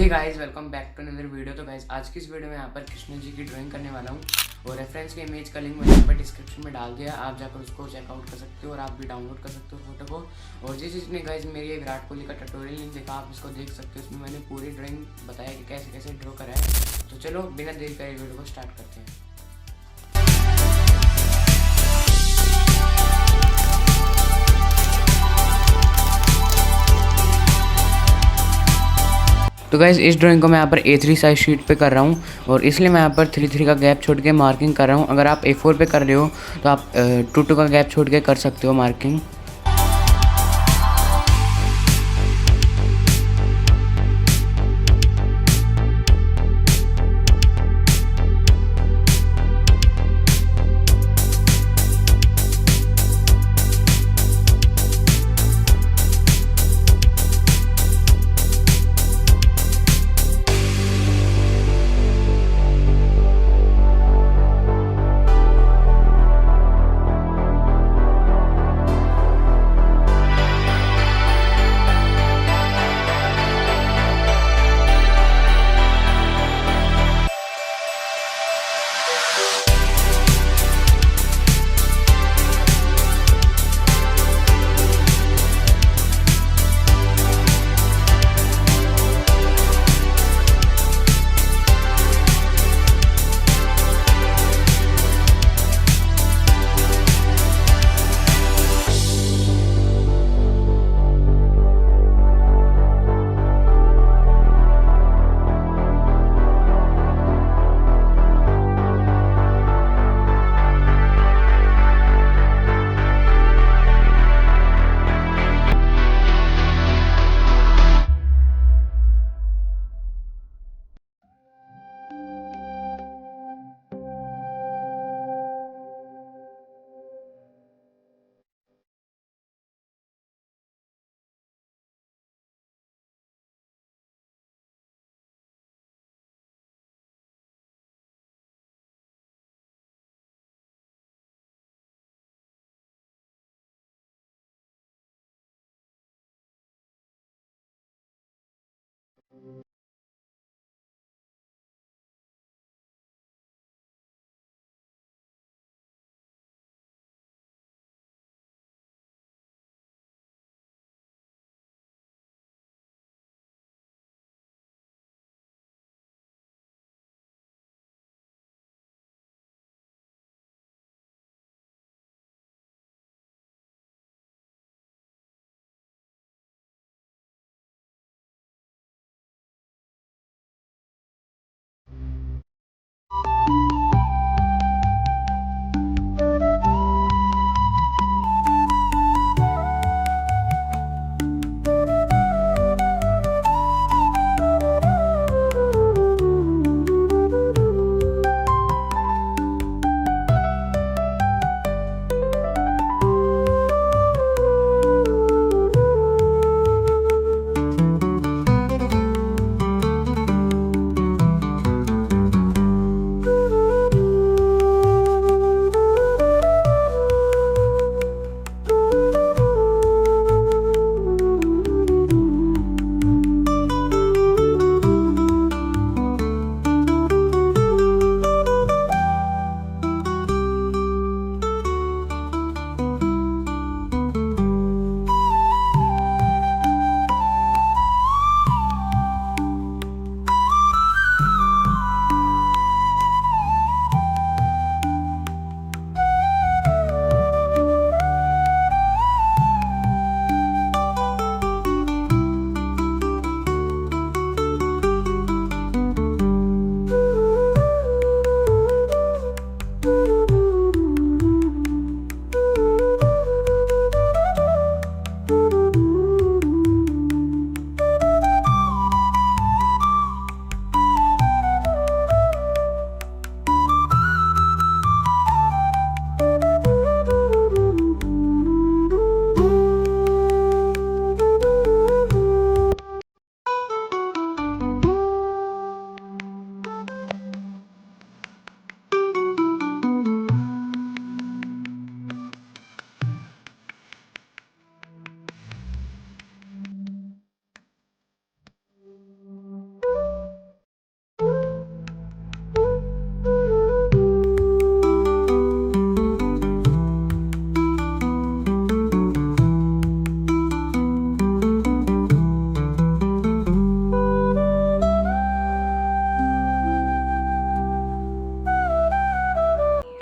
Hey guys, welcome back to another video. तो guys आज की इस वीडियो में यहाँ पर कृष्ण जी की ड्राइंग करने वाला हूँ और रेफरेंस के इमेज का लिंक मैंने यहाँ पर डिस्क्रिप्शन में डाल दिया, आप जाकर उसको चेकआउट कर सकते हो और आप भी डाउनलोड कर सकते हो फोटो को। और जिस जिसने गाइस मेरी ये विराट कोहली का ट्यूटोरियल नहीं देखा, आप इसको देख सकते हो। इसमें मैंने पूरी ड्राइंग बताया कि कैसे कैसे ड्रॉ करा है। तो चलो बिना देरी करे वीडियो को स्टार्ट करते हैं। तो गाइज़ इस ड्राइंग को मैं यहाँ पर A3 साइज शीट पे कर रहा हूँ और इसलिए मैं यहाँ पर 3-3 का गैप छोड़ के मार्किंग कर रहा हूँ। अगर आप A4 पे कर रहे हो तो आप 2-2 का गैप छोड़ के कर सकते हो मार्किंग।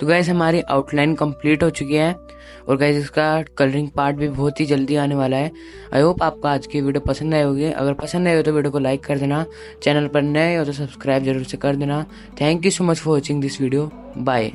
तो गाइस हमारी आउटलाइन कंप्लीट हो चुकी है और गाइस इसका कलरिंग पार्ट भी बहुत ही जल्दी आने वाला है। आई होप आपको आज की वीडियो पसंद आई होगी। अगर पसंद आई हो तो वीडियो को लाइक कर देना, चैनल पर नए हो तो सब्सक्राइब जरूर से कर देना। Thank you so much for watching this video. Bye.